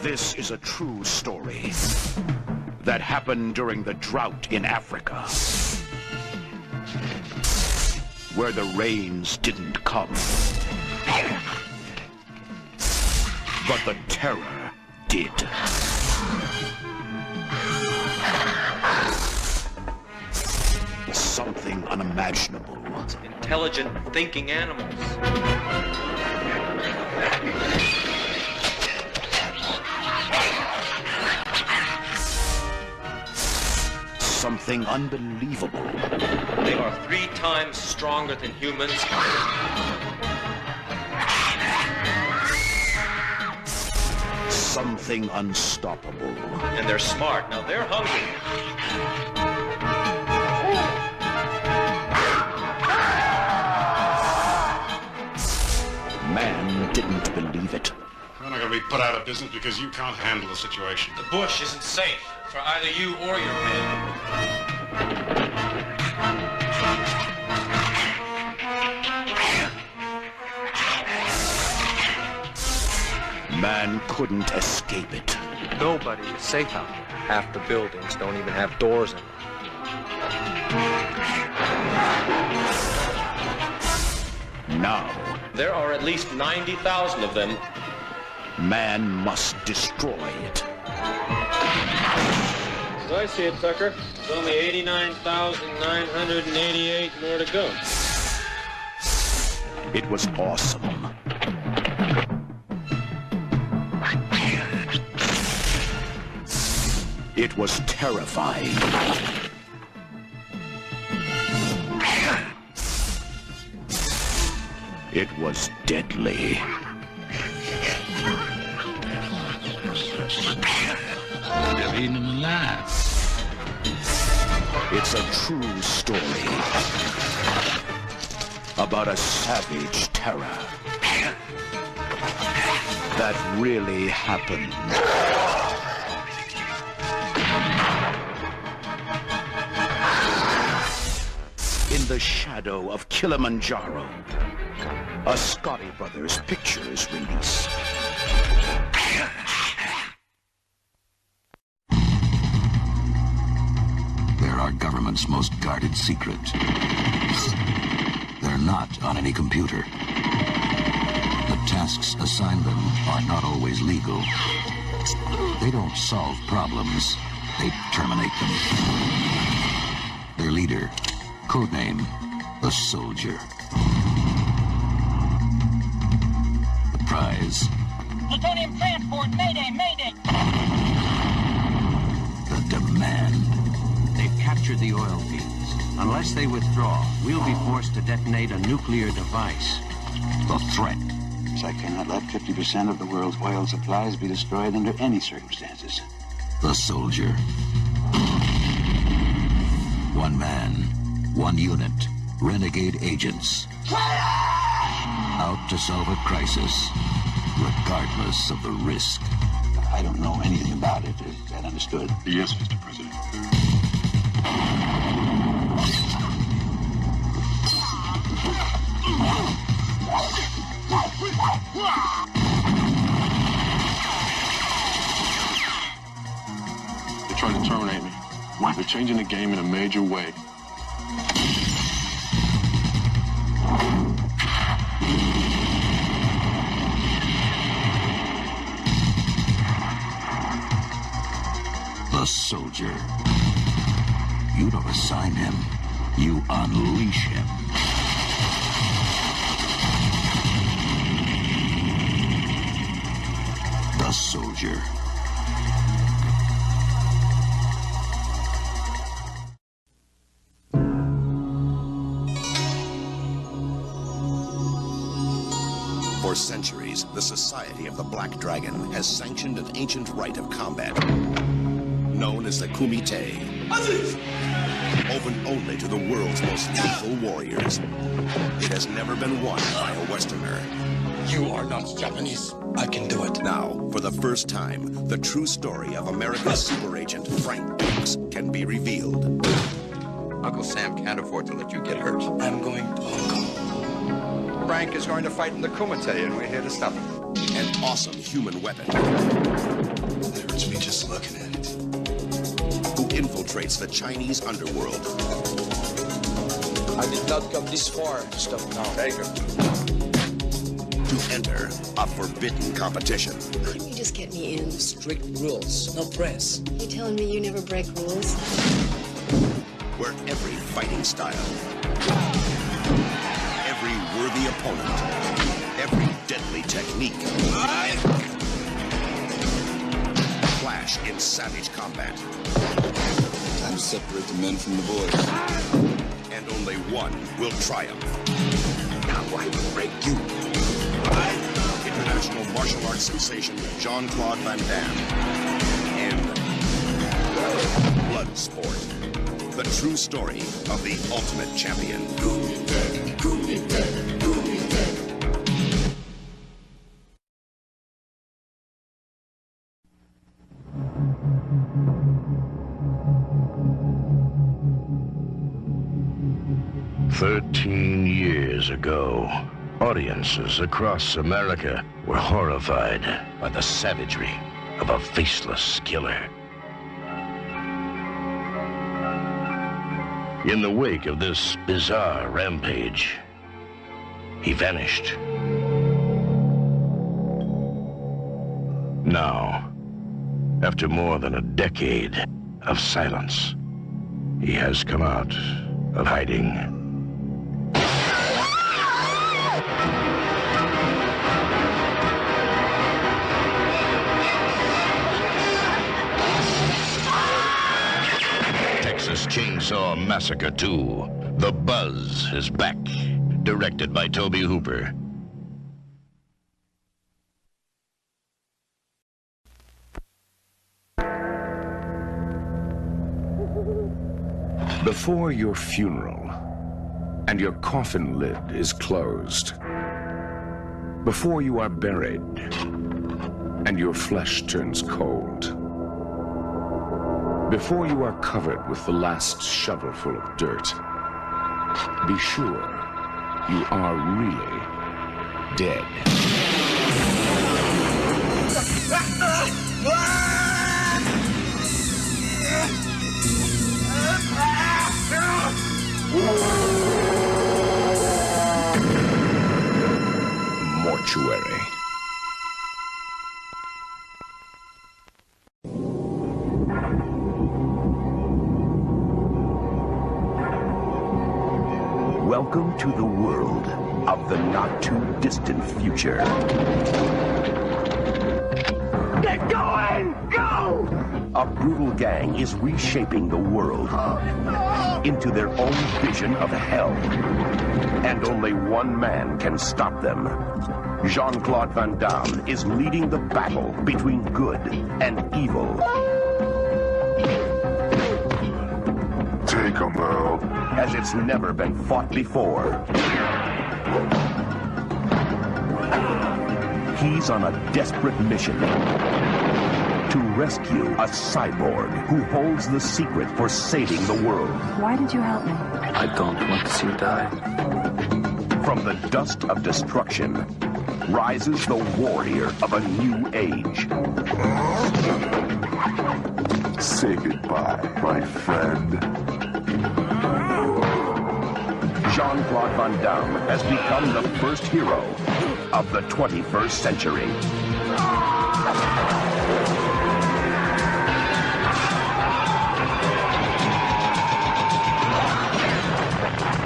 This is a true story that happened during the drought in Africa, where the rains didn't come, but the terror did. Something unimaginable. Intelligent, thinking animals. Something unbelievable. They are 3 times stronger than humans. Something unstoppable. And they're smart. Now they're hungry. Man didn't believe it. We're not going to be put out of business because you can't handle the situation. The bush isn't safe for either you or your men. Man couldn't escape it. Nobody is safe out there. Half the buildings don't even have doors in them. Now, there are at least 90,000 of them. Man must destroy it. As I see it, Tucker, there's only 89,988 more to go. It was awesome. It was terrifying. It was deadly. They're eating them alive. It's a true story about a savage terror that really happened. In the shadow of Kilimanjaro, a Scotty Brothers Pictures release. They're our government's most guarded secret. They're not on any computer. The tasks assigned them are not always legal. They don't solve problems, they terminate them. Their leader, codename, the Soldier. The prize, Plutonium transport, mayday, mayday! the demand. They've captured the oil fields. Unless they withdraw, we'll be forced to detonate a nuclear device. The threat. I cannot let 50% of the world's oil supplies be destroyed under any circumstances. The Soldier. One man, one unit, renegade agents. Out to solve a crisis, regardless of the risk. I don't know anything about it. Is that understood? Yes, Mr. President. They're trying to terminate me. They're changing the game in a major way. The Soldier. You don't assign him. You unleash him. The Soldier. For centuries, the Society of the Black Dragon has sanctioned an ancient rite of combat, known as the Kumite, open only to the world's most lethal warriors. It has never been won by a Westerner. You are not Japanese. I can do it. Now, for the first time, the true story of America's super agent, Frank Dukes, can be revealed. Uncle Sam can't afford to let you get hurt. I'm going to Hong Kong. Frank is going to fight in the Kumite, and we're here to stop him. an awesome human weapon. It hurts me just looking at it. Who infiltrates the Chinese underworld. I did not come this far to stop now. Tiger. To enter a forbidden competition. Couldn't you just get me in? Strict rules, no press. You telling me you never break rules? Where every fighting style, every worthy opponent, every deadly technique clash in savage combat. Time to separate the men from the boys. And only one will triumph. Now I will break you. International martial arts sensation Jean-Claude Van Damme in Bloodsport, the true story of the ultimate champion. 13 years ago, audiences across America were horrified by the savagery of a faceless killer. In the wake of this bizarre rampage, he vanished. Now, after more than a decade of silence, he has come out of hiding. Texas Chainsaw Massacre 2, The Buzz is back, directed by Tobe Hooper. Before your funeral, and your coffin lid is closed, before you are buried, and your flesh turns cold, before you are covered with the last shovelful of dirt, be sure you are really dead. Mortuary. Welcome to the world of the not-too-distant future. Get going! Go! A brutal gang is reshaping the world into their own vision of hell. And only one man can stop them. Jean-Claude Van Damme is leading the battle between good and evil. Take him out. As it's never been fought before. He's on a desperate mission to rescue a cyborg who holds the secret for saving the world. Why did you help me? I don't want to see you die. From the dust of destruction rises the warrior of a new age. Say goodbye, my friend. Jean-Claude Van Damme has become the first hero of the 21st century.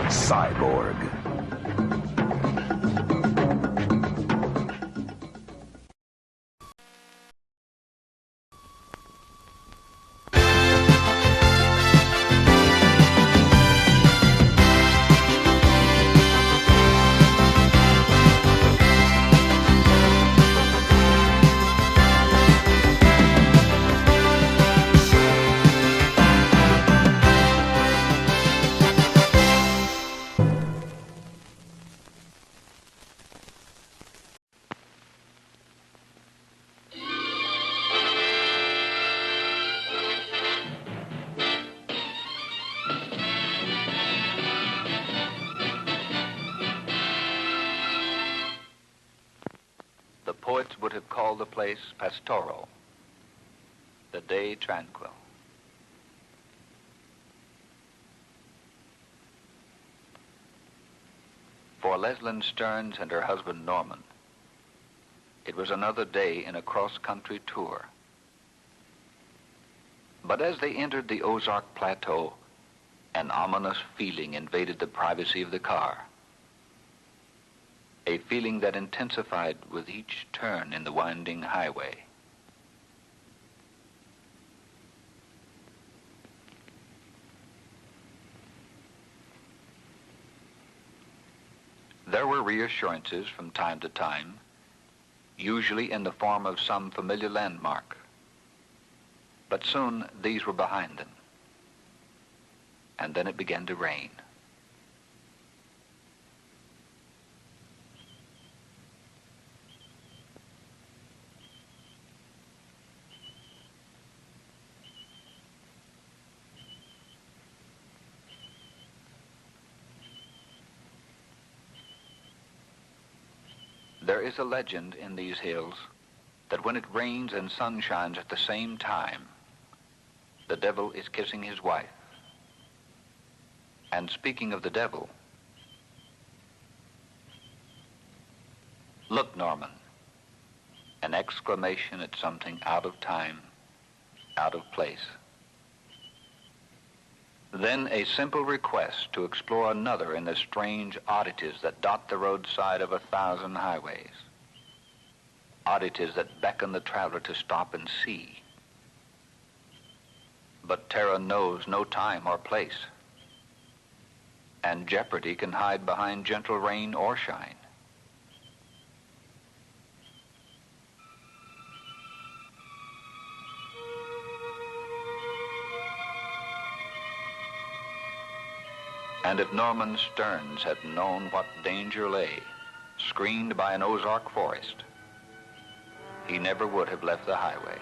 Cyborg. The poets would have called the place pastoral, the day tranquil. For Leslyn Stearns and her husband Norman, it was another day in a cross-country tour. But as they entered the Ozark Plateau, an ominous feeling invaded the privacy of the car. A feeling that intensified with each turn in the winding highway. There were reassurances from time to time, usually in the form of some familiar landmark. But soon these were behind them. And then it began to rain. There is a legend in these hills that when it rains and sun shines at the same time, the devil is kissing his wife. And speaking of the devil, look, Norman, an exclamation at something out of time, out of place. Then a simple request to explore another in the strange oddities that dot the roadside of 1,000 highways. Oddities that beckon the traveler to stop and see. But terror knows no time or place. And jeopardy can hide behind gentle rain or shine. And if Norman Stearns had known what danger lay, screened by an Ozark forest, he never would have left the highway.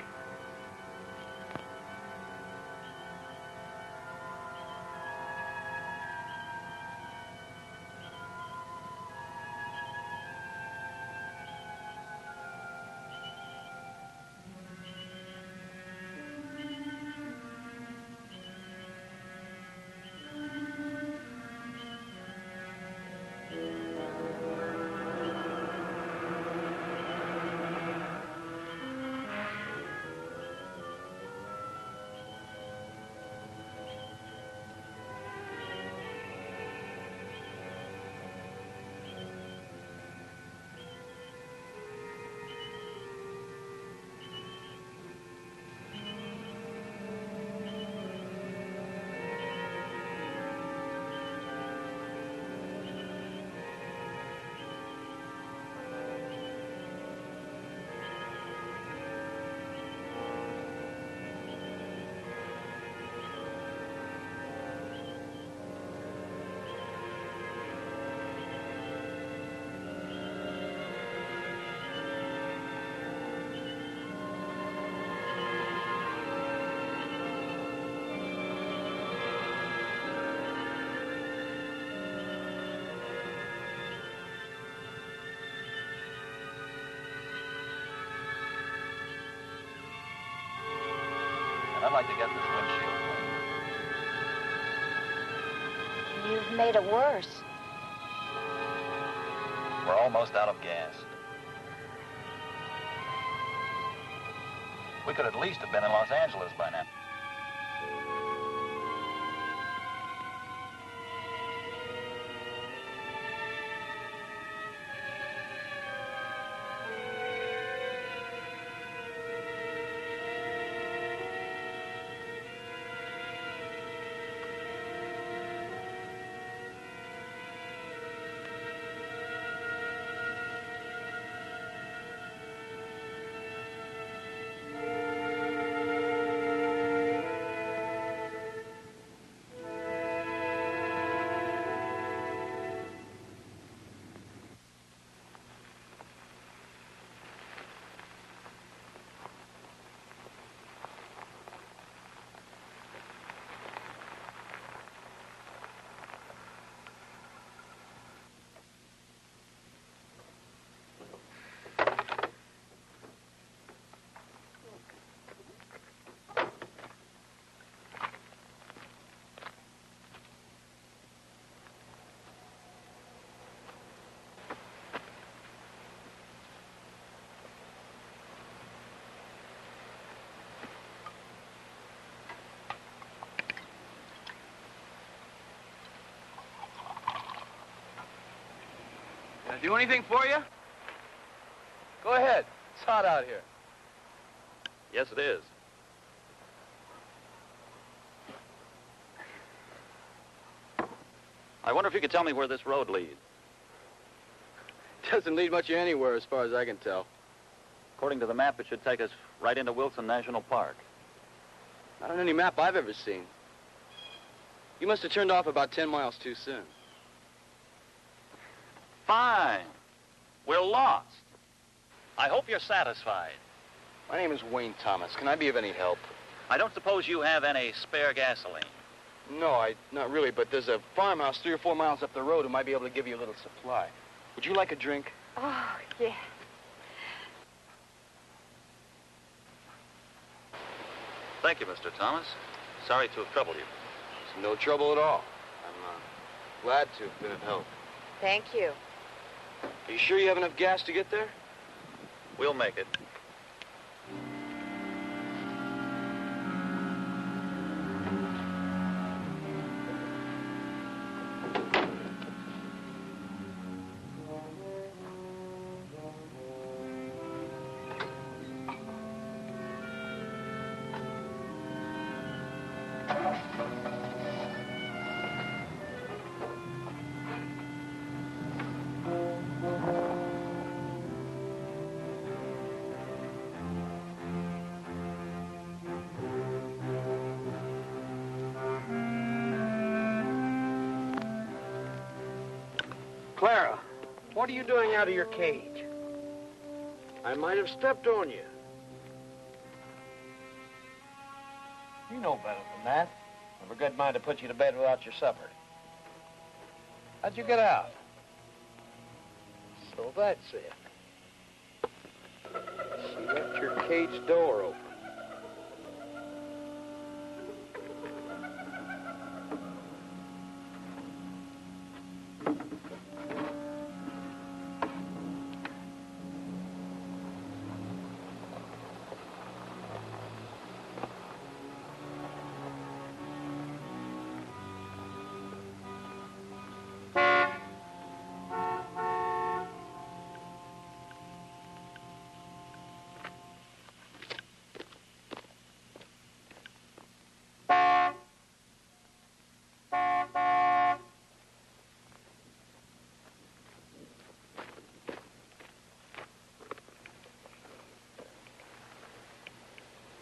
I'd like to get this windshield clean. You've made it worse. We're almost out of gas. We could at least have been in Los Angeles by now. Can I do anything for you? Go ahead. It's hot out here. Yes, it is. I wonder if you could tell me where this road leads. It doesn't lead much anywhere as far as I can tell. According to the map, it should take us right into Wilson National Park. Not on any map I've ever seen. You must have turned off about 10 miles too soon. Fine. We're lost. I hope you're satisfied. My name is Wayne Thomas. Can I be of any help? I don't suppose you have any spare gasoline. No, not really, but there's a farmhouse 3 or 4 miles up the road who might be able to give you a little supply. Would you like a drink? Oh, yeah. Thank you, Mr. Thomas. Sorry to have troubled you. It's no trouble at all. I'm glad to have been of help. Thank you. Are you sure you have enough gas to get there? We'll make it. Clara, what are you doing out of your cage? I might have stepped on you. You know better than that. I've a good mind to put you to bed without your supper. How'd you get out? So that's it. She left your cage door open.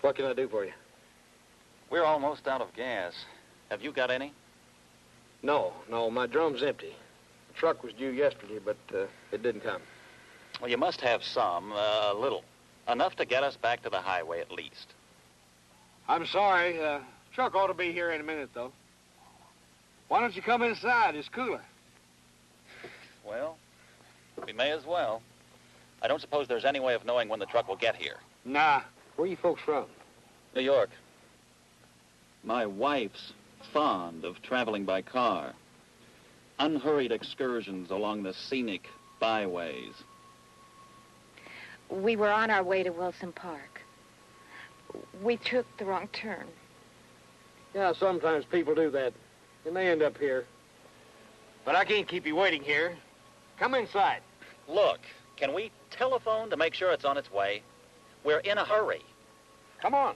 What can I do for you? We're almost out of gas. Have you got any? No, my drum's empty. The truck was due yesterday, but it didn't come. Well, you must have some, a little. Enough to get us back to the highway at least. I'm sorry. Truck ought to be here in a minute, though. Why don't you come inside? It's cooler. Well, we may as well. I don't suppose there's any way of knowing when the truck will get here. Nah. Where are you folks from? New York. My wife's fond of traveling by car. Unhurried excursions along the scenic byways. We were on our way to Wilson Park. We took the wrong turn. Yeah, sometimes people do that, and they end up here. But I can't keep you waiting here. Come inside. Look, can we telephone to make sure it's on its way? We're in a hurry. Come on.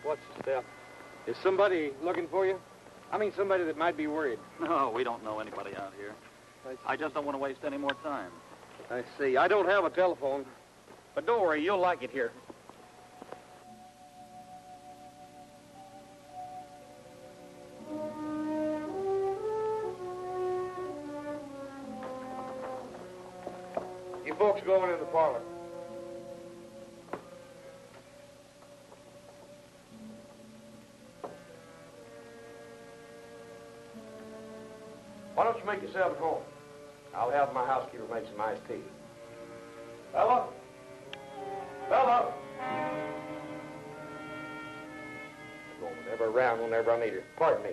What's the step? Is somebody looking for you? I mean, somebody that might be worried. No, we don't know anybody out here. I just don't want to waste any more time. I see. I don't have a telephone. But don't worry, you'll like it here. You folks going in the parlor. Why don't you make yourself at home? I'll have my housekeeper make some iced tea. Bella? Bella? Going never around whenever I need her. Pardon me.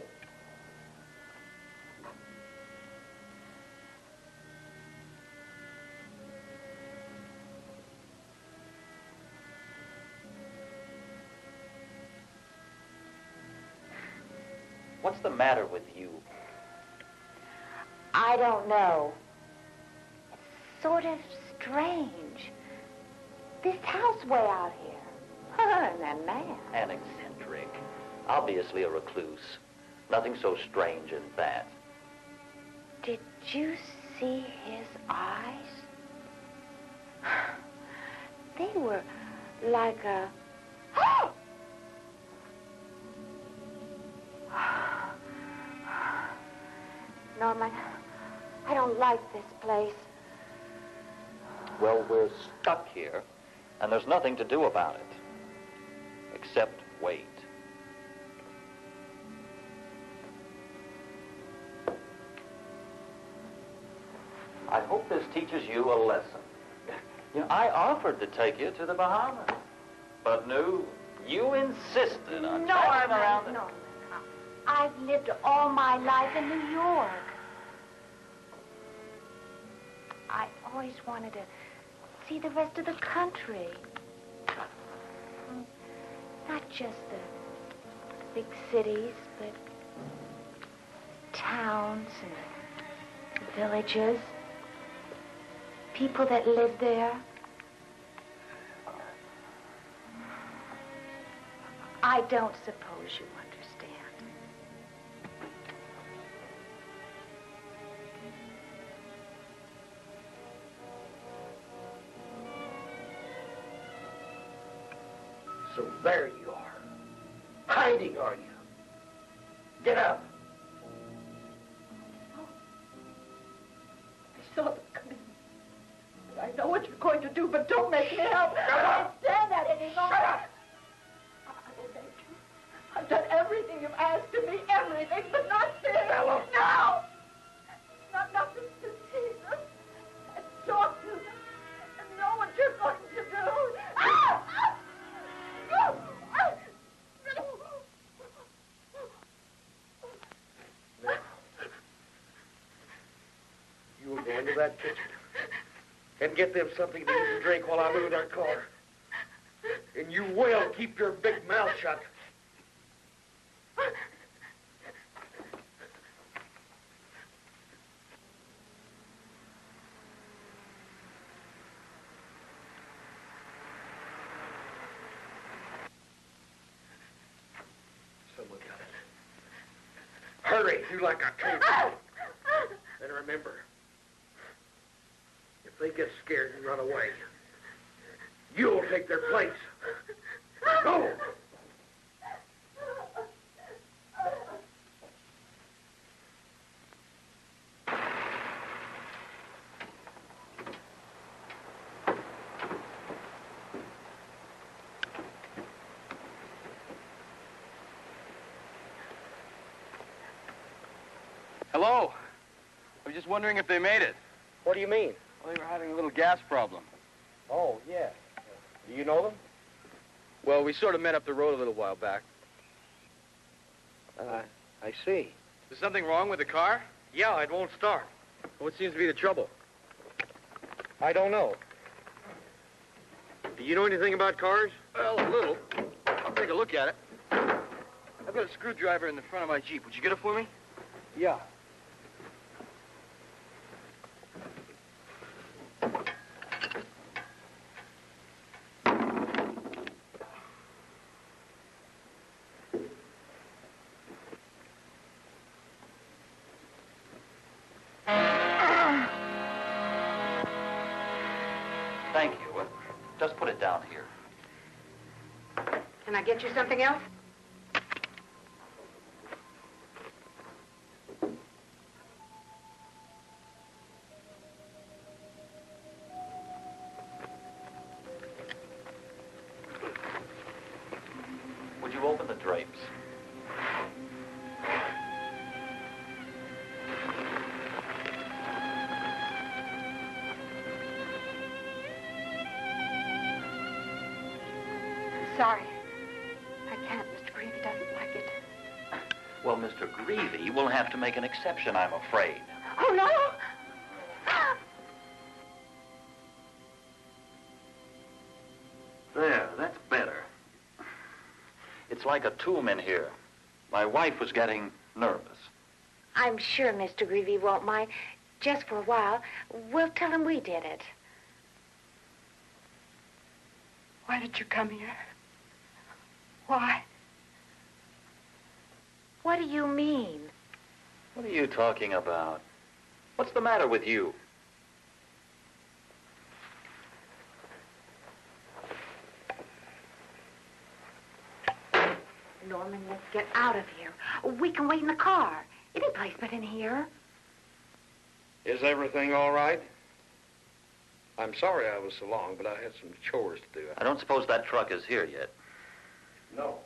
What's the matter with you? I don't know. It's sort of strange. This house way out here. And that man. An eccentric. Obviously a recluse. Nothing so strange as that. Did you see his eyes? They were like a... Norman, I don't like this place. Well, we're stuck here, and there's nothing to do about it. Except wait. I hope this teaches you a lesson. You know, I offered to take you to the Bahamas, but no, you insisted on driving around. Norman, I've lived all my life in New York. I always wanted to see the rest of the country. Not just the big cities, but towns and villages. People that live there. I don't suppose you understand. So there you are. Hiding, are you? Get up. I saw them coming. I know what you're going to do, but don't make me help. I can't stand that anymore. Shut up! I obeyed you. I've done everything you've asked of me, everything, but not this. Bella! No! Not nothing to see them and talk to them and know what you're going to do. Ah! Now, you will go into that kitchen and get them something to eat and drink while I move that car. And you will keep your big mouth shut. Someone got it. Hurry, do like I told you. And remember, if they get scared and run away, you'll take their place. Go! Hello. I was just wondering if they made it. What do you mean? Well, they were having a little gas problem. Oh, yeah. Do you know them? Well, we sort of met up the road a little while back. I see. Is something wrong with the car? Yeah, it won't start. What seems to be the trouble? I don't know. Do you know anything about cars? Well, a little. I'll take a look at it. I've got a screwdriver in the front of my Jeep. Would you get it for me? Yeah. Thank you. Just put it down here. Can I get you something else? Would you open the drapes? Sorry. I can't. Mr. Greavy doesn't like it. Well, Mr. Greavy will have to make an exception, I'm afraid. Oh, no! There, that's better. It's like a tomb in here. My wife was getting nervous. I'm sure Mr. Greavy won't mind. Just for a while. We'll tell him we did it. Why did you come here? Why? What do you mean? What are you talking about? What's the matter with you? Norman, let's get out of here. We can wait in the car. Any place but in here. Is everything all right? I'm sorry I was so long, but I had some chores to do. I don't suppose that truck is here yet. No.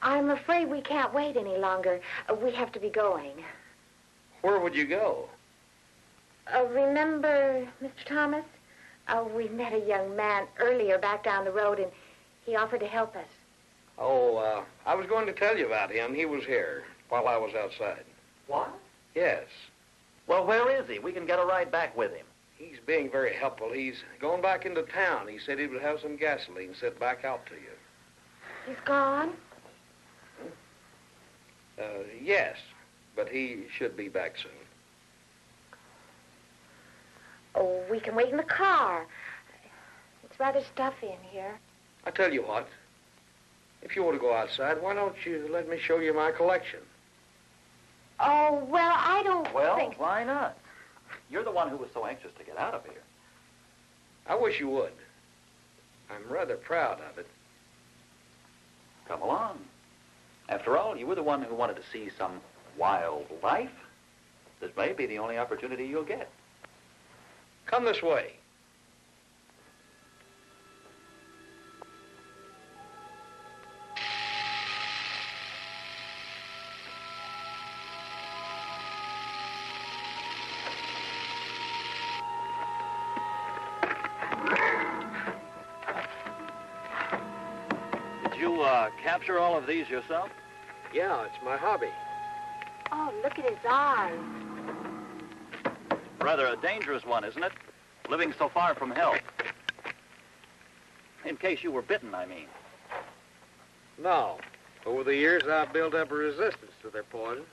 I'm afraid we can't wait any longer. We have to be going. Where would you go? Remember, Mr. Thomas? We met a young man earlier back down the road, and he offered to help us. Oh, I was going to tell you about him. He was here while I was outside. What? Yes. Well, where is he? We can get a ride back with him. He's being very helpful. He's going back into town. He said he would have some gasoline sent back out to you. He's gone? Yes, but he should be back soon. Oh, we can wait in the car. It's rather stuffy in here. I tell you what. If you want to go outside, why don't you let me show you my collection? Oh, well, I don't think... Well, why not? You're the one who was so anxious to get out of here. I wish you would. I'm rather proud of it. Come along. After all, you were the one who wanted to see some wildlife. This may be the only opportunity you'll get. Come this way. Did you capture all of these yourself? Yeah, it's my hobby. Oh, look at his eyes. Rather a dangerous one, isn't it? Living so far from help. In case you were bitten, I mean. No. Over the years, I've built up a resistance to their poison.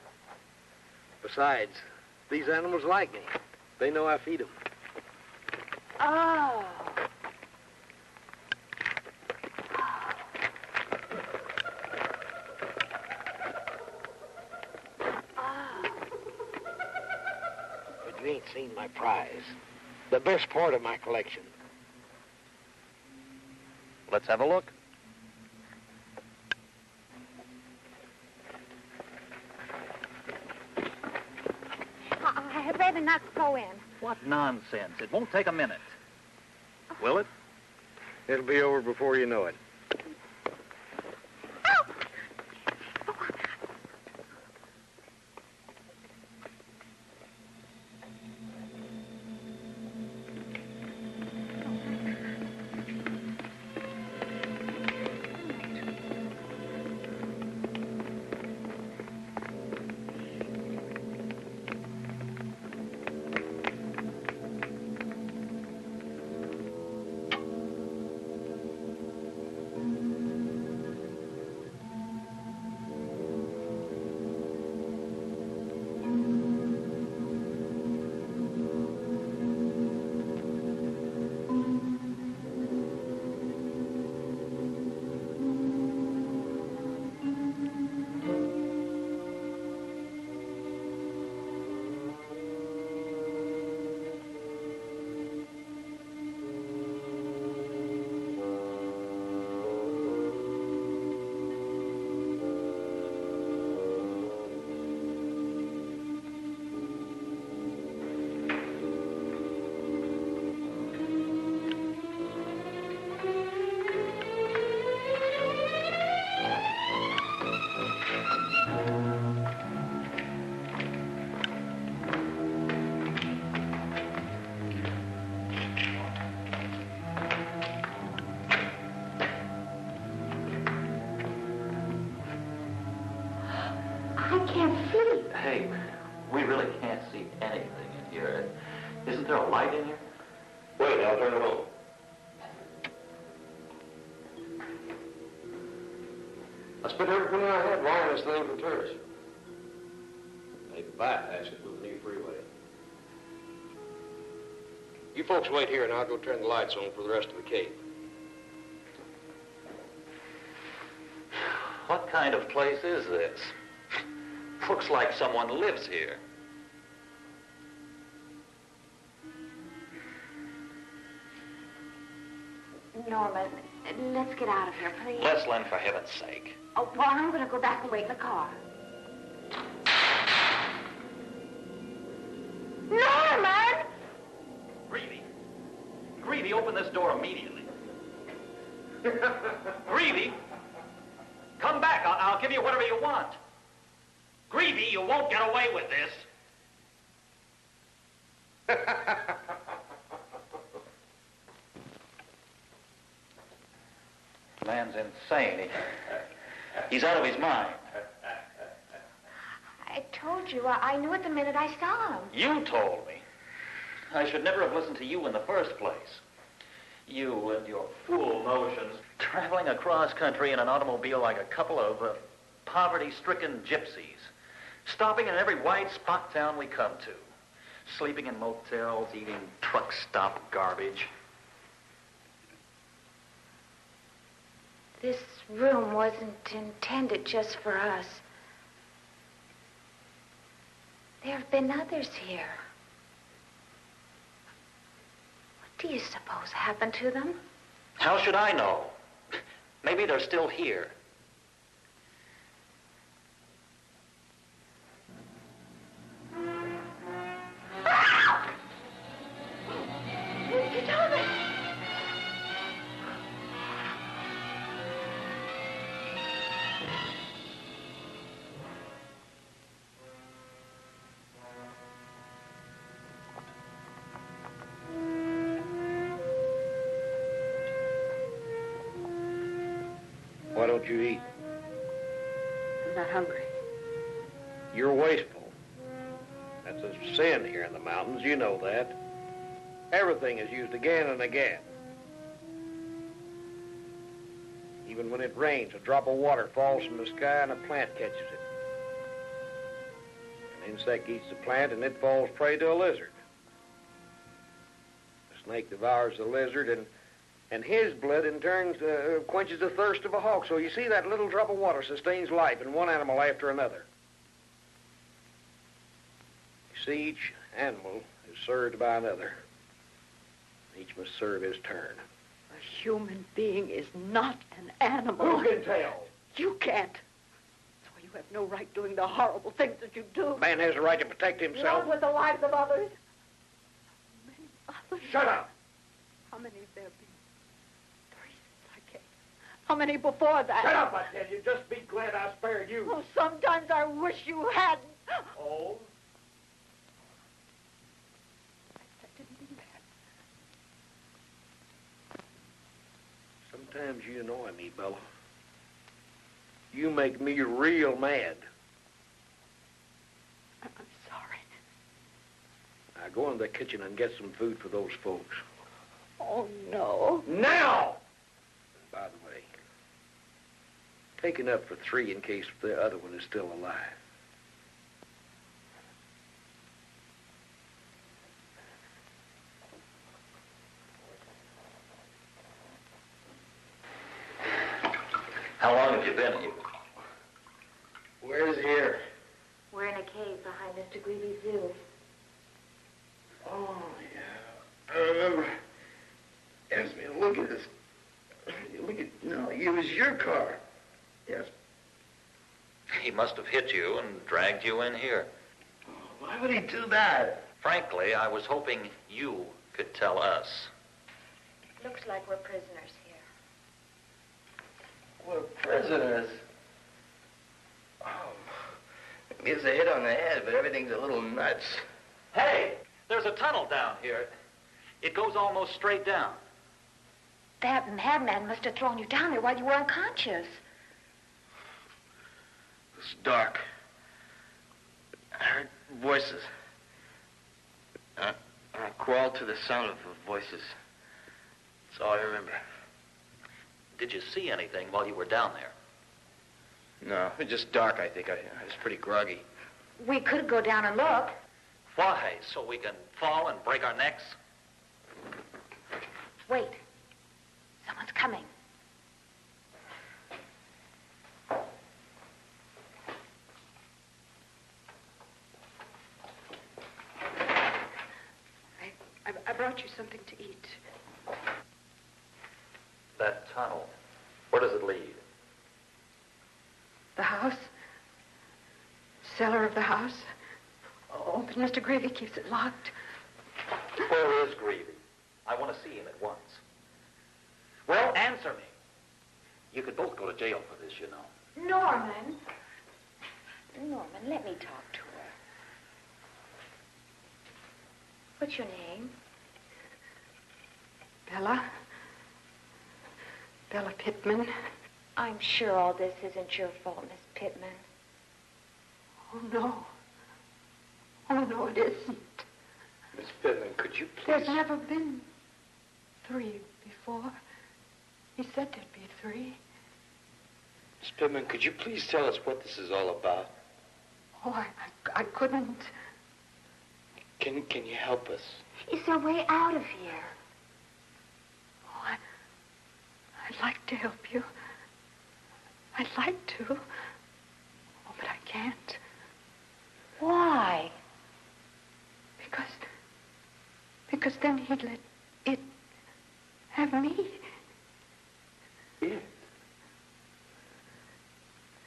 Besides, these animals like me. They know I feed them. Oh. But you ain't seen my prize. The best part of my collection. Let's have a look. I had rather not go in. What nonsense. It won't take a minute. Will it? It'll be over before you know it. Hey, we really can't see anything in here. Isn't there a light in here? Wait, I'll turn it on. I spent every penny I had buying this thing for tourists. They can buy it, actually, with the new freeway. You folks wait here, and I'll go turn the lights on for the rest of the Cape. What kind of place is this? Looks like someone lives here. Norman, let's get out of here, please. Leslyn, for heaven's sake. Oh, well, I'm going to go back and wait in the car. Norman! Greavy, open this door immediately. Greavy, come back. I'll give you whatever you want. Greavy, you won't get away with this. Man's insane. He's out of his mind. I told you. I knew it the minute I saw him. You told me. I should never have listened to you in the first place. You and your fool notions. Traveling across country in an automobile like a couple of poverty-stricken gypsies. Stopping in every white spot town we come to. Sleeping in motels, eating truck stop garbage. This room wasn't intended just for us. There have been others here. What do you suppose happened to them? How should I know? Maybe they're still here. You told me. Why don't you eat? I'm not hungry. You're wasteful. That's a sin here in the mountains, you know that. Everything is used again and again. Even when it rains, a drop of water falls from the sky and a plant catches it. An insect eats the plant and it falls prey to a lizard. The snake devours the lizard and his blood in turn quenches the thirst of a hawk. So you see, that little drop of water sustains life in one animal after another. You see, each animal is served by another. Each must serve his turn. A human being is not an animal. Who can tell? You can't. That's why you have no right doing the horrible things that you do. Man has a right to protect himself. Not with the lives of others. So many others. Shut up! How many have there been? 3 since I came. How many before that? Shut up, I tell you. Just be glad I spared you. Oh, sometimes I wish you hadn't. Oh? I didn't mean that. Sometimes you annoy me, Bella. You make me real mad. I'm sorry. Now go in the kitchen and get some food for those folks. Oh, no. Now! And by the way, take enough for 3 in case the other one is still alive. How long have you been here? Where's here? We're in a cave behind Mr. Greavy's zoo. Oh, yeah. I remember. Yes, man, look at this. Look at, no, it was your car. Yes. He must have hit you and dragged you in here. Why would he do that? Frankly, I was hoping you could tell us. Looks like we're prisoners here. We're prisoners. Oh, maybe it's a hit on the head, but everything's a little nuts. Hey, there's a tunnel down here. It goes almost straight down. That madman must have thrown you down there while you were unconscious. It's dark. I heard voices. I crawled to the sound of the voices. That's all I remember. Did you see anything while you were down there? No, it's just dark, I think. I was pretty groggy. We could go down and look. Why? So we can fall and break our necks? Wait. Someone's coming. I brought you something to eat. That tunnel, where does it lead? The house? Cellar of the house? Oh, but Mr. Gravy keeps it locked. Where is Greavy? I want to see him at once. Well, answer me. You could both go to jail for this, you know. Norman, let me talk to her. What's your name? Bella. Bella Pittman. I'm sure all this isn't your fault, Miss Pittman. Oh, no. Oh, no, it isn't. Miss Pittman, could you please... There's never been 3 before. He said there'd be 3. Miss Pittman, could you please tell us what this is all about? Oh, I couldn't. Can you help us? Is there a way out of here? Oh, I'd like to help you. I'd like to. Oh, but I can't. Why? Because then he'd let it have me. It?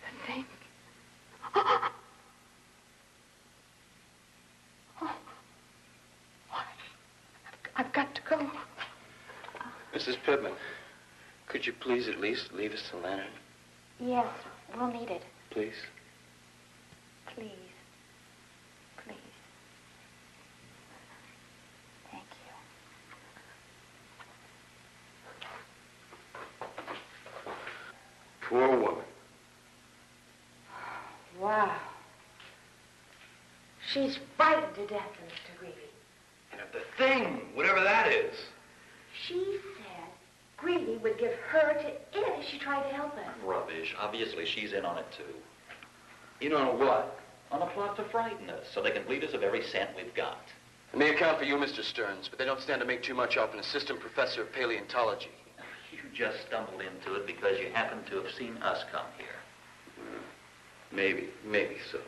The thing. Oh. I've got to go. Mrs. Pittman, could you please at least leave us the lantern? Yes, we'll need it. Please? Please. Please. Thank you. Poor woman. Wow. She's frightened to death, Mr. Greavy. And if the thing, whatever that is... She said Greavy would give her to it if she tried to help us. Rubbish. Obviously, she's in on it, too. In on what? On a plot to frighten us, so they can bleed us of every cent we've got. It may account for you, Mr. Stearns, but they don't stand to make too much off an assistant professor of paleontology. You just stumbled into it because you happen to have seen us come here. Maybe so.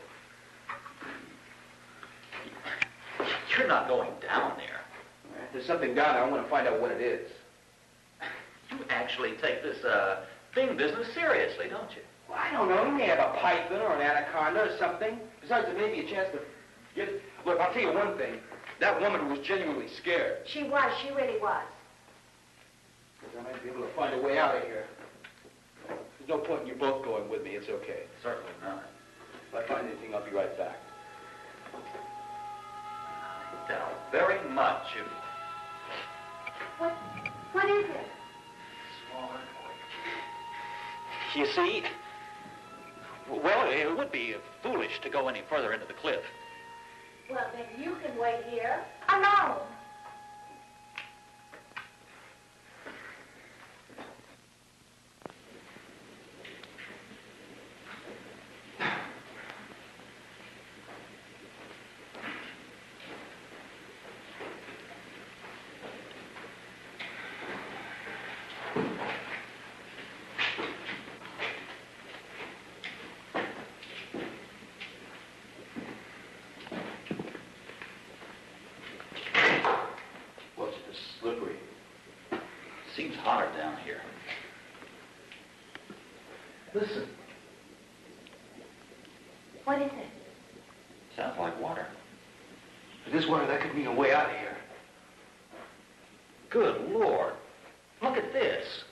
You're not going down there. If there's something down there, I want to find out what it is. You actually take this, thing business seriously, don't you? Well, I don't know. You may have a python or an anaconda or something. Besides, there may be a chance to get... Look, I'll tell you one thing. That woman was genuinely scared. She was. She really was. I might be able to find a way out of here. There's no point in you both going with me. It's okay. Certainly not. If I find anything, I'll be right back. Doubt very much if... What is it? You see, well, it would be foolish to go any further into the cliff. Well, then you can wait here alone. Slippery. Seems hotter down here. Listen. What is it? Sounds like water. If this water, that could mean a way out of here. Good Lord. Look at this.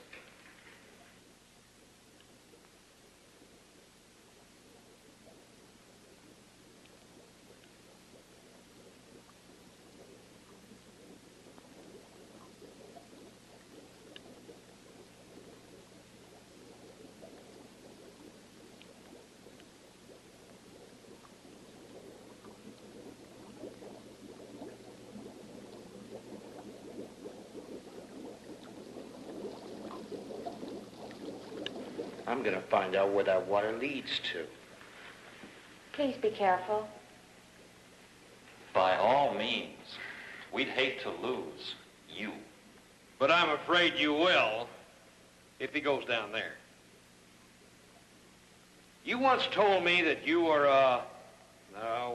I'm gonna find out where that water leads to. Please be careful. By all means. We'd hate to lose you. But I'm afraid you will if he goes down there. You once told me that you were,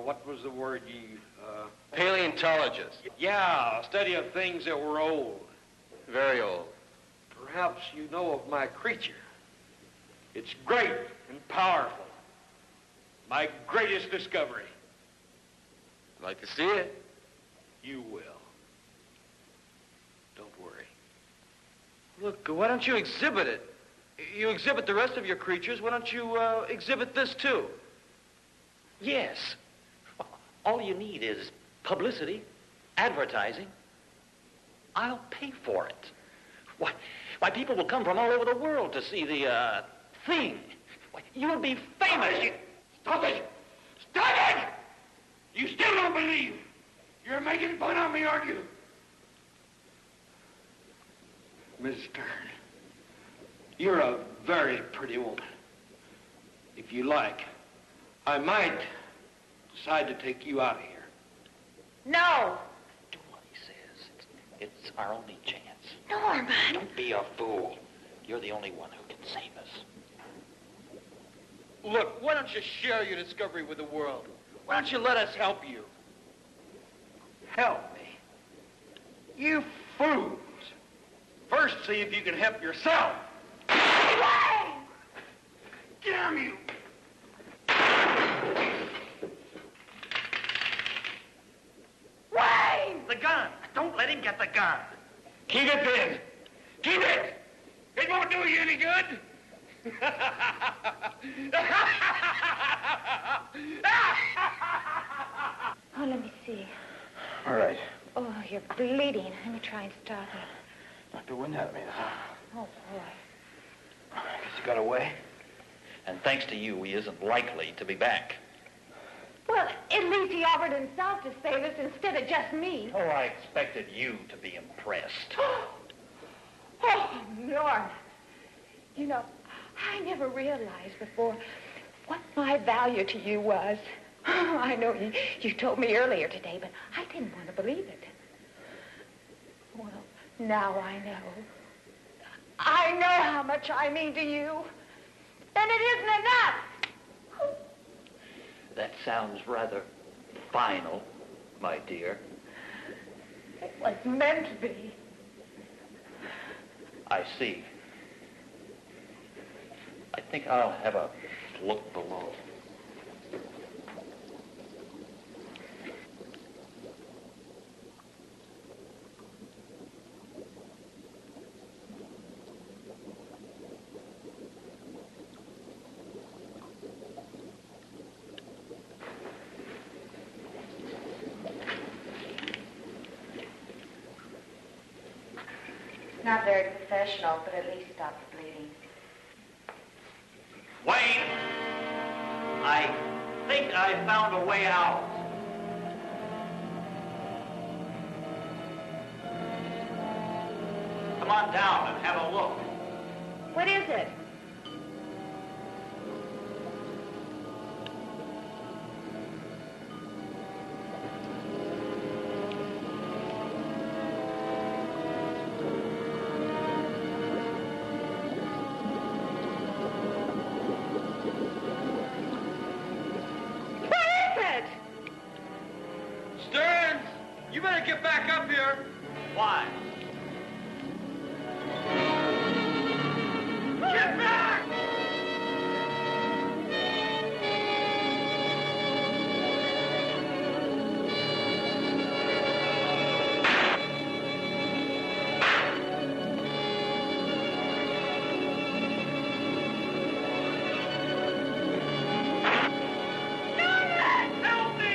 what was the word you, Paleontologist. Yeah, a study of things that were old. Very old. Perhaps you know of my creature. It's great and powerful. My greatest discovery. I'd like to see it. You will. Don't worry. Look, why don't you exhibit it? You exhibit the rest of your creatures. Why don't you exhibit this too? Yes. All you need is publicity, advertising. I'll pay for it. Why, people will come from all over the world to see the thing. Why, you'll be famous. Stop it! Stop it! You still don't believe. You're making fun of me, aren't you? Mrs. Stern, you're a very pretty woman. If you like, I might decide to take you out of here. No! Do what he says. It's our only chance. Norman! Don't be a fool. You're the only one who can save us. Look, why don't you share your discovery with the world? Why don't you let us help you? Help me? You fools! First, see if you can help yourself. Wayne! Damn you! Wayne! The gun! Don't let him get the gun. Keep it then. Keep it! It won't do you any good. Oh, let me see. All right. Oh, you're bleeding. Let me try and stop it. Knocked the wind out of me. Oh, boy. I guess he got away. And thanks to you, he isn't likely to be back. Well, at least he offered himself to save us instead of just me. Oh, I expected you to be impressed. Oh, Norman. You know, I never realized before what my value to you was. Oh, I know you told me earlier today, but I didn't want to believe it. Well, now I know. I know how much I mean to you. And it isn't enough. That sounds rather final, my dear. It was meant to be. I see. I think I'll have a look below. Not very professional, but at least stop the bleeding. Wayne! I think I found a way out. Come on down and have a look. What is it? Stearns, you better get back up here. Why? Get back! Help me!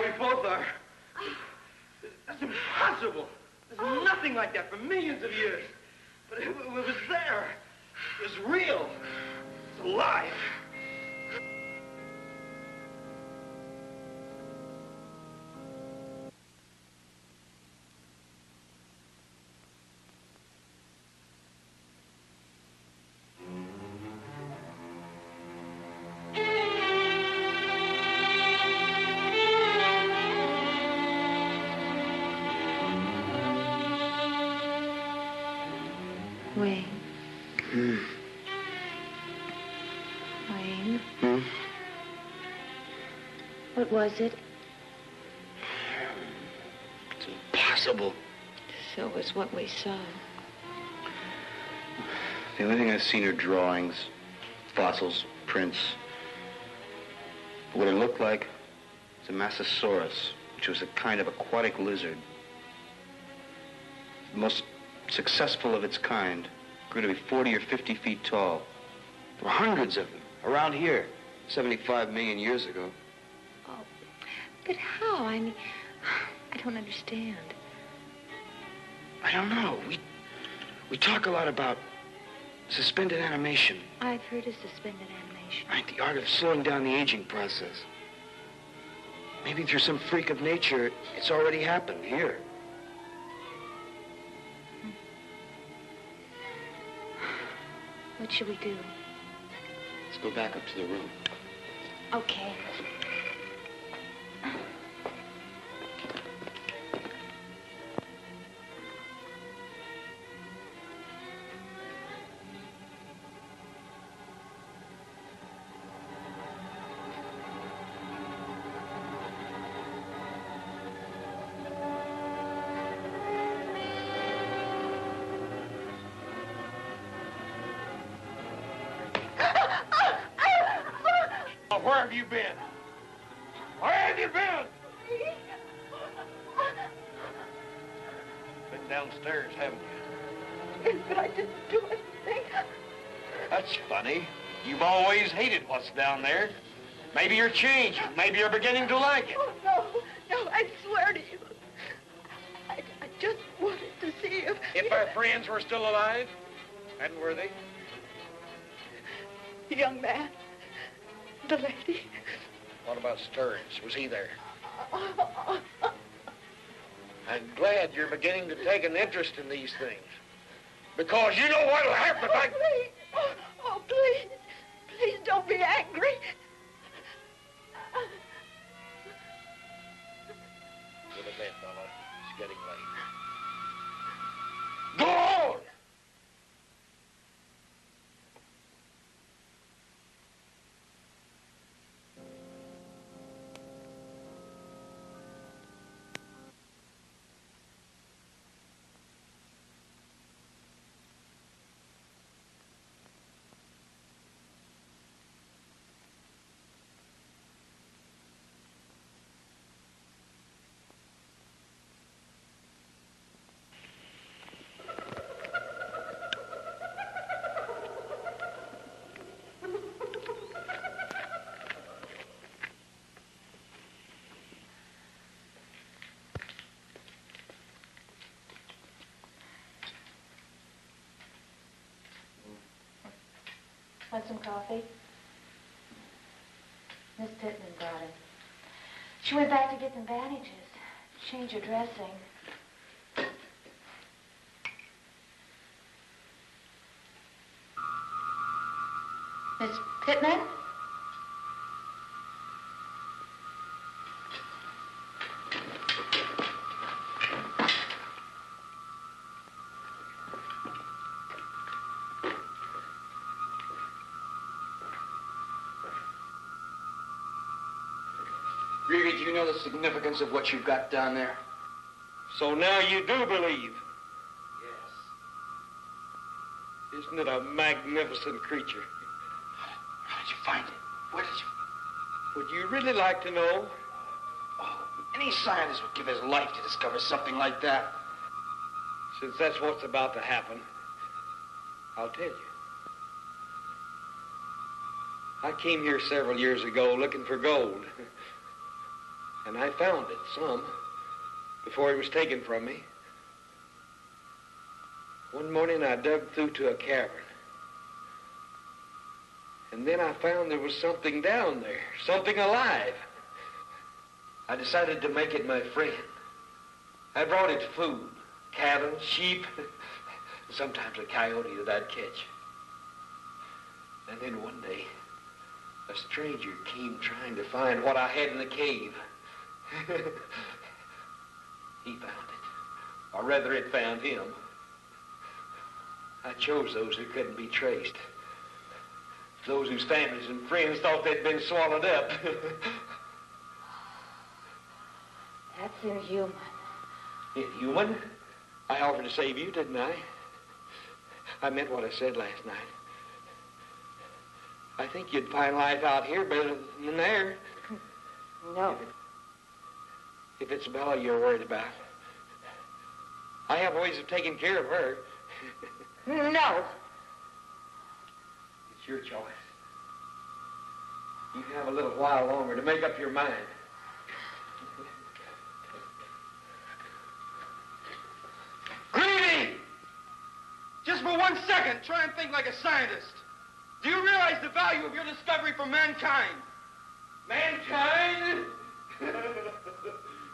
we both are. That's impossible. There's nothing like that for millions of years. But it was there. It was real. It's alive. Wayne. Wayne. What was it? It's impossible. So was what we saw. The only thing I've seen are drawings, fossils, prints. What it looked like was a Massasaurus, which was a kind of aquatic lizard. The most successful of its kind, grew to be 40 or 50 feet tall. There were hundreds of them around here 75 million years ago. Oh, but how? I mean, I don't understand. I don't know. We talk a lot about suspended animation. I've heard of suspended animation. Right, the art of slowing down the aging process. Maybe through some freak of nature, it's already happened here. What should we do? Let's go back up to the room. Okay. Where have you been? Where have you been? Been downstairs, haven't you? Yes, but I didn't do anything. That's funny. You've always hated what's down there. Maybe you're changing. Maybe you're beginning to like it. Oh, no, I swear to you. I just wanted to see if our friends were still alive, and were they? The young man, the lady. What about Stearns? Was he there? I'm glad you're beginning to take an interest in these things. Because you know what'll happen if I... Please. Oh, please. Please don't be angry. Go to bed, fella. It's getting late. Go on! Want some coffee? Miss Pittman brought it. She went back to get them bandages. Change her dressing. Miss Pittman? Gregory, do you know the significance of what you've got down there? So now you do believe? Yes. Isn't it a magnificent creature? How did you find it? Where did you... Would you really like to know? Oh, any scientist would give his life to discover something like that. Since that's what's about to happen, I'll tell you. I came here several years ago looking for gold. And I found it, some, before it was taken from me. One morning I dug through to a cavern. And then I found there was something down there, something alive. I decided to make it my friend. I brought it food, cattle, sheep, sometimes a coyote that I'd catch. And then one day, a stranger came trying to find what I had in the cave. He found it, or rather it found him. I chose those who couldn't be traced. Those whose families and friends thought they'd been swallowed up. That's inhuman. Inhuman? I offered to save you, didn't I? I meant what I said last night. I think you'd find life out here better than there. No. If it's Bella you're worried about, I have ways of taking care of her. No. It's your choice. You have a little while longer to make up your mind. Greedy! Just for 1 second, try and think like a scientist. Do you realize the value of your discovery for mankind? Mankind?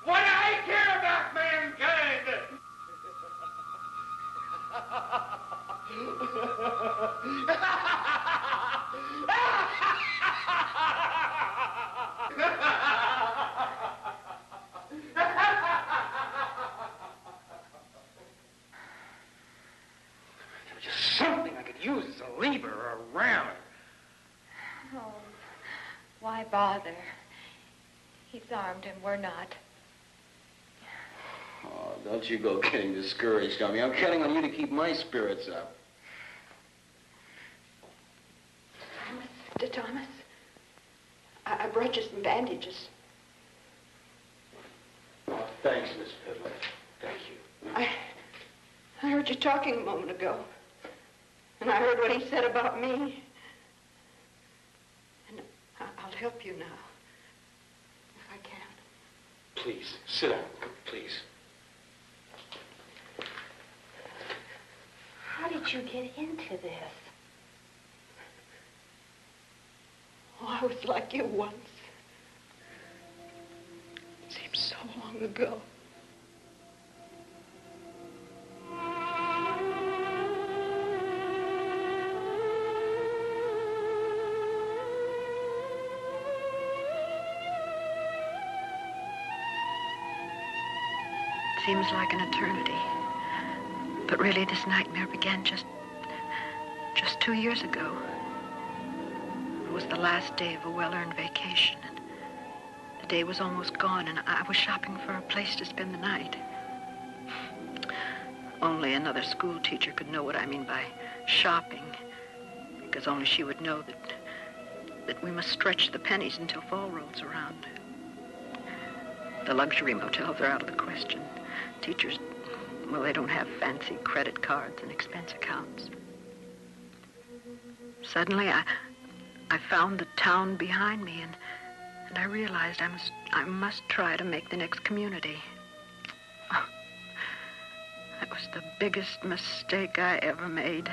What do I care about mankind? Just something I could use as a lever or a ram. Oh, why bother? He's armed and we're not. Oh, don't you go getting discouraged on me. I'm counting on you to keep my spirits up. Mr. Thomas, I brought you some bandages. Oh, thanks, Miss Pittman. Thank you. I heard you talking a moment ago. And I heard what he said about me. And I'll help you now. If I can. Please, sit down. Please. How did you get into this? Oh, I was like you once. It seems so long ago. Seems like an eternity. But really, this nightmare began just 2 years ago. It was the last day of a well-earned vacation, and the day was almost gone, and I was shopping for a place to spend the night. Only another school teacher could know what I mean by shopping, because only she would know that we must stretch the pennies until fall rolls around. The luxury motels are out of the question. Teachers, well, they don't have fancy credit cards and expense accounts. Suddenly, I found the town behind me, and I realized I must try to make the next community. Oh, that was the biggest mistake I ever made.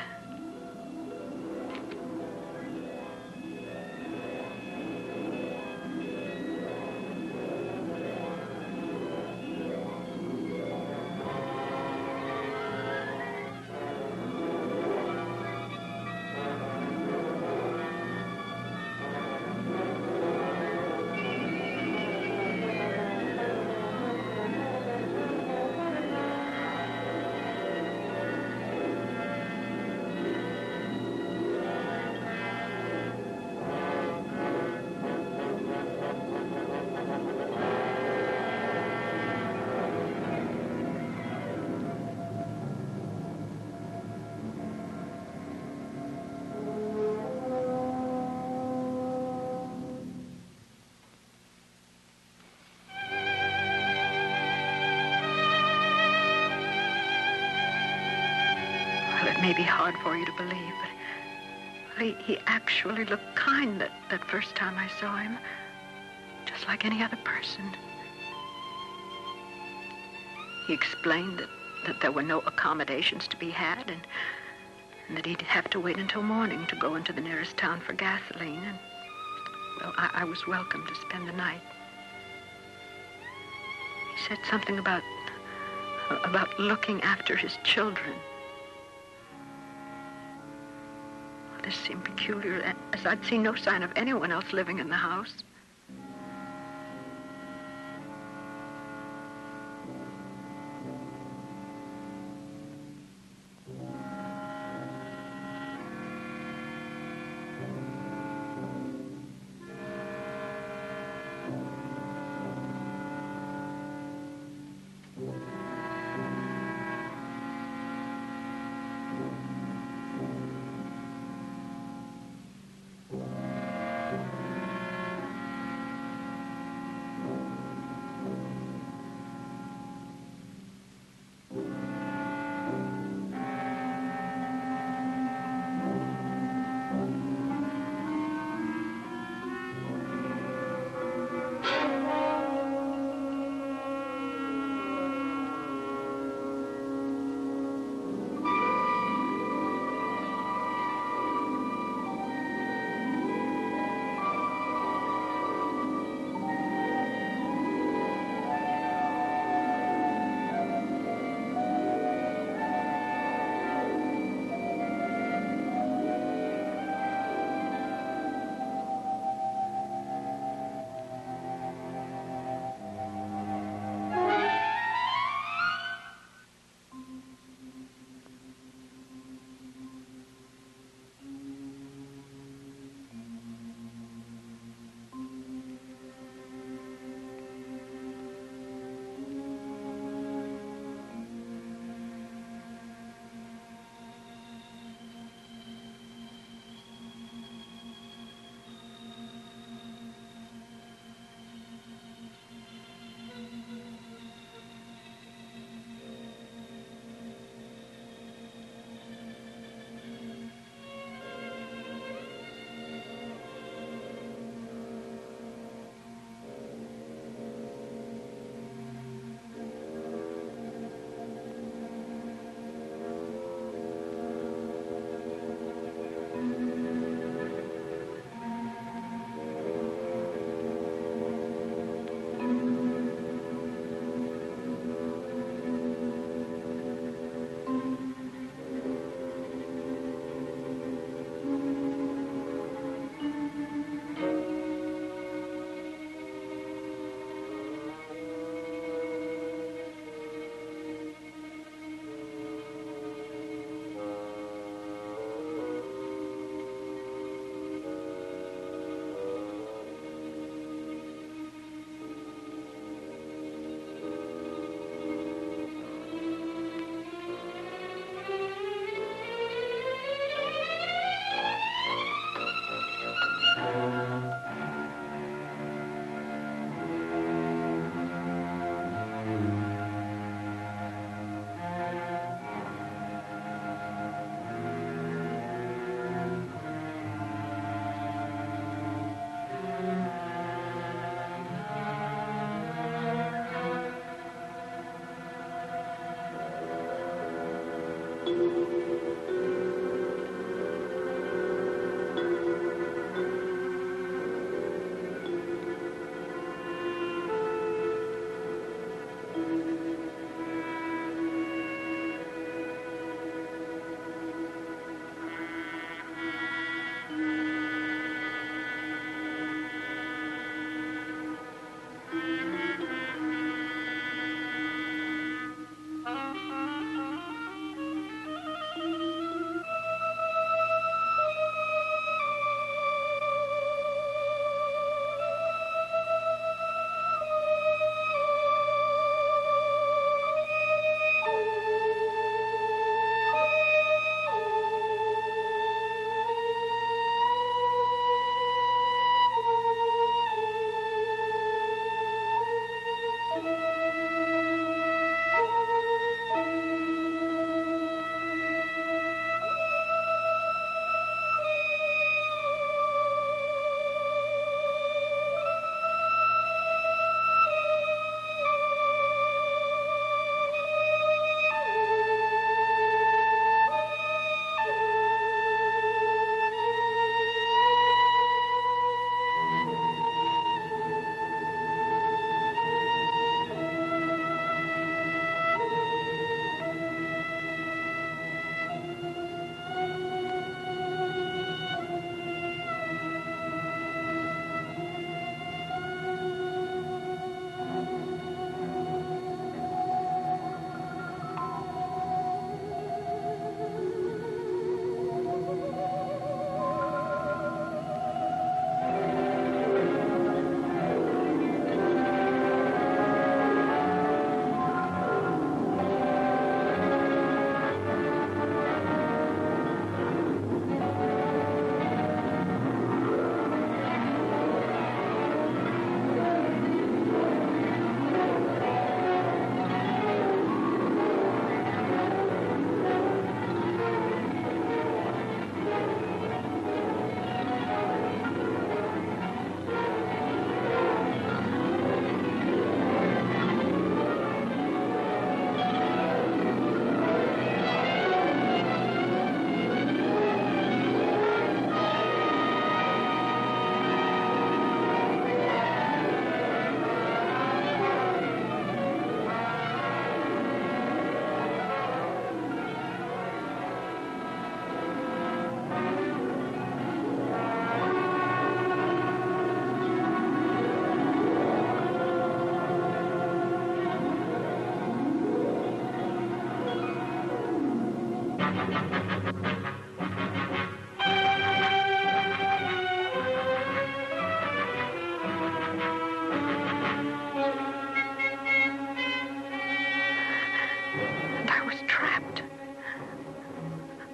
It may be hard for you to believe, but he actually looked kind that first time I saw him, just like any other person. He explained that there were no accommodations to be had, and that he'd have to wait until morning to go into the nearest town for gasoline. And, well, I was welcome to spend the night. He said something about looking after his children. Well, this seemed peculiar, as I'd seen no sign of anyone else living in the house.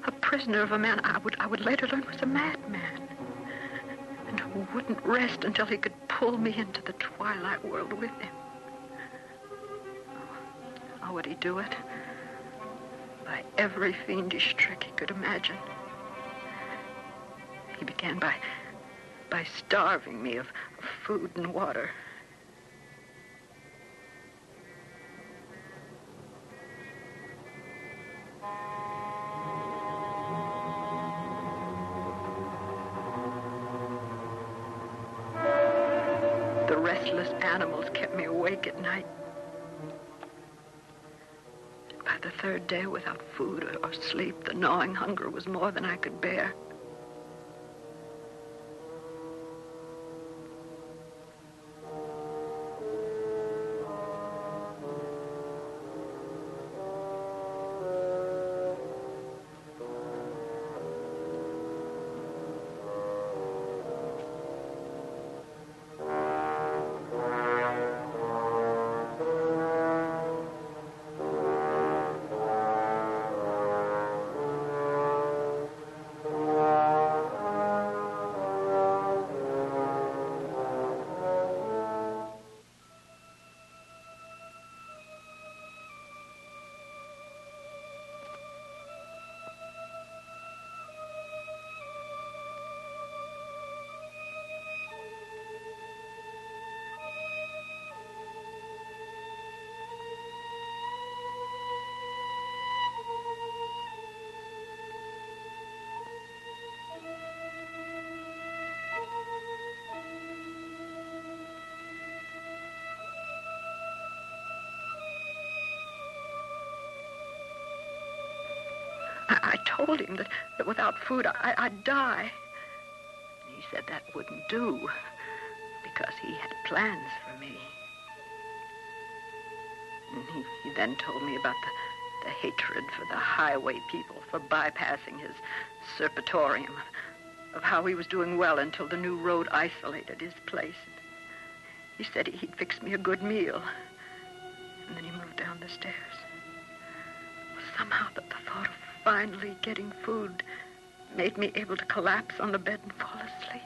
a prisoner of a man I would later learn was a madman, and who wouldn't rest until he could pull me into the twilight world with him. How would he do it? By every fiendish trick he could imagine. He began by starving me of food and water. The restless animals kept me awake at night. By the third day, without food or sleep, the gnawing hunger was more than I could bear. I told him that without food I'd die. He said that wouldn't do because he had plans for me. And he then told me about the hatred for the highway people for bypassing his serpetorium, of how he was doing well until the new road isolated his place. He said he'd fix me a good meal, and then he moved down the stairs. Somehow the thought of finally getting food made me able to collapse on the bed and fall asleep.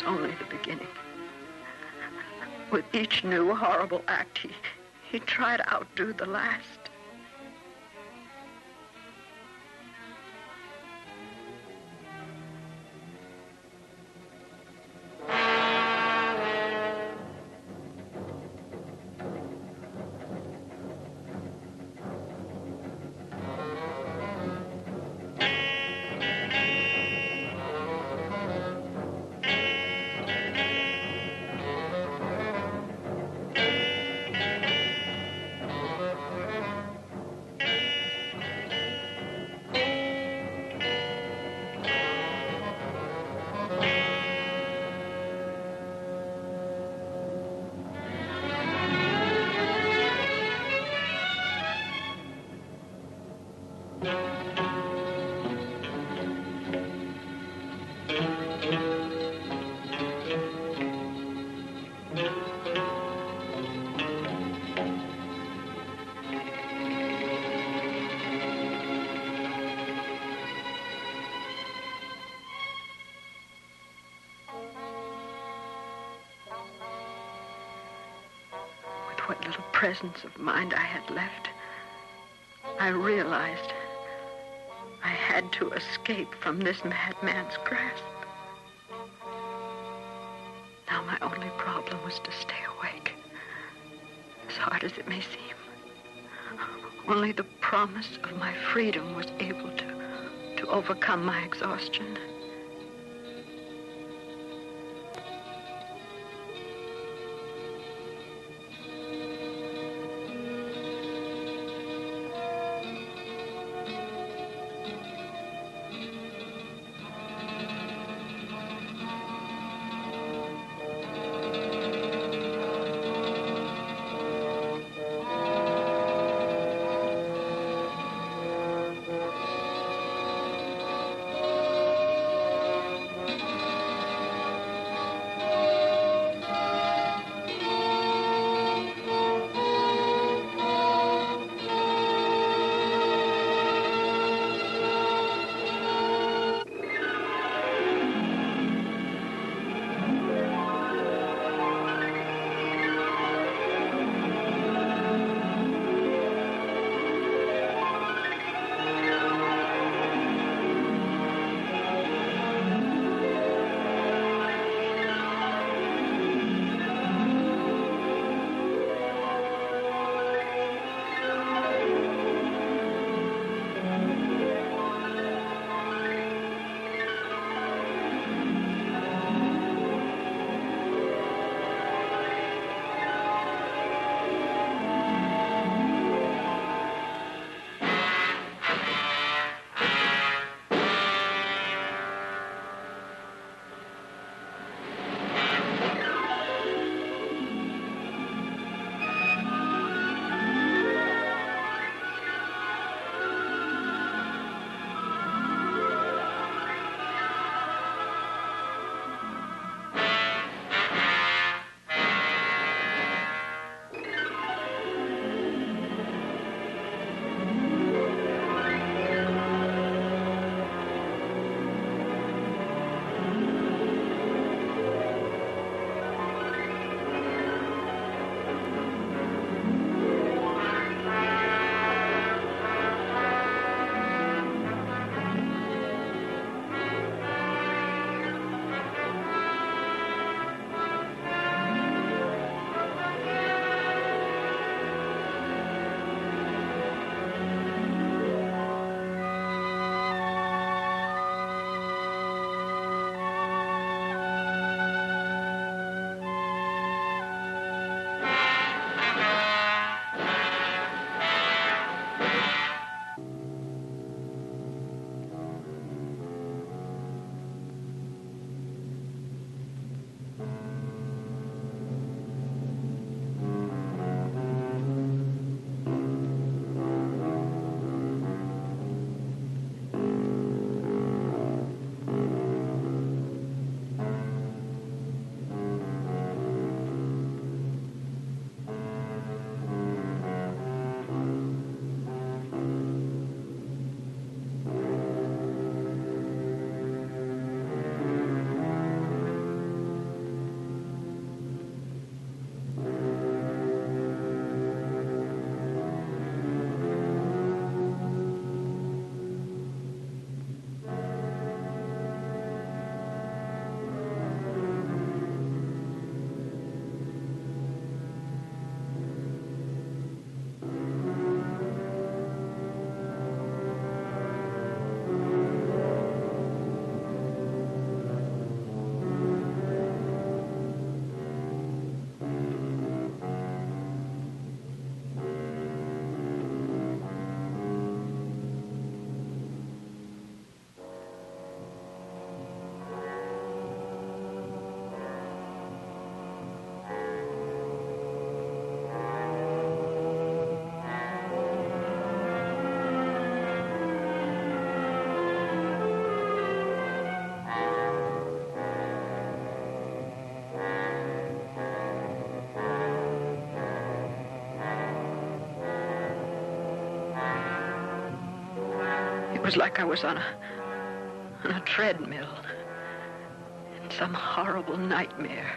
Only the beginning. With each new horrible act, he tried to outdo the last. What little presence of mind I had left, I realized I had to escape from this madman's grasp. Now my only problem was to stay awake, as hard as it may seem. Only the promise of my freedom was able to overcome my exhaustion. was like I was on a treadmill in some horrible nightmare.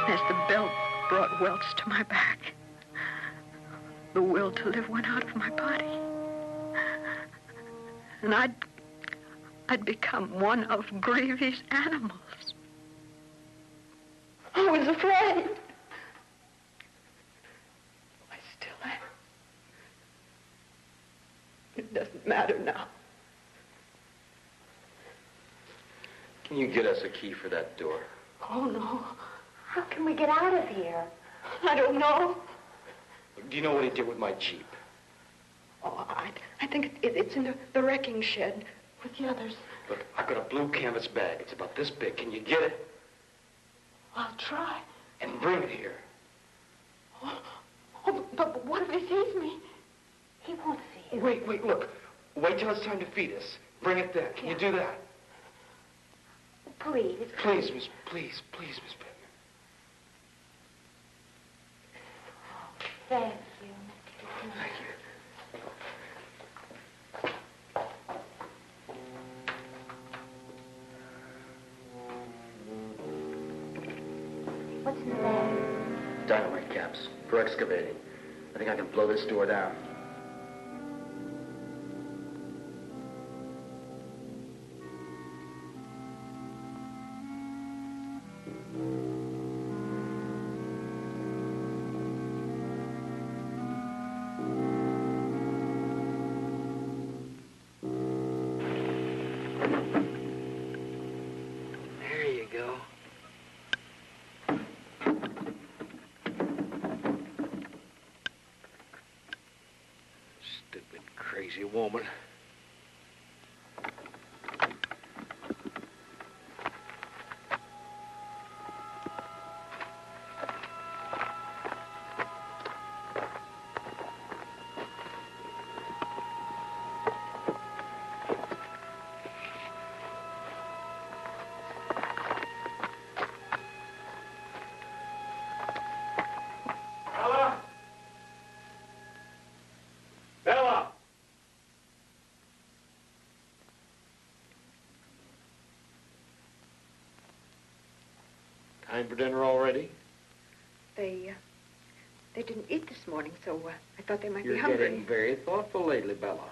As the belt brought welts to my back, the will to live went out of my body. And I'd become one of Greavy's animals. I was afraid. I still am. It doesn't matter now. Can you get us a key for that door? Oh, no. How can we get out of here? I don't know. Do you know what he did with my Jeep? Oh, I think it's in the wrecking shed with the others. Look, I've got a blue canvas bag. It's about this big. Can you get it? I'll try. And bring it here. Oh, but what if he sees me? He won't see you. Wait, look. Wait till it's time to feed us. Bring it then. Can you do that? Please. Please, Miss Pittman. Thank you. Thank you. What's in the bag? Dynamite caps for excavating. I think I can blow this door down. There you go. Stupid, crazy woman. Time for dinner already? They They didn't eat this morning, so I thought they might You're be hungry. getting very thoughtful lately, Bella.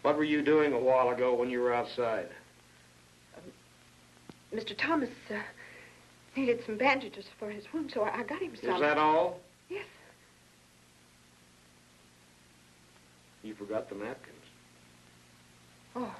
What were you doing a while ago when you were outside? Mr. Thomas needed some bandages for his wound, so I got him some. Is that all? Yes. You forgot the napkins. Oh.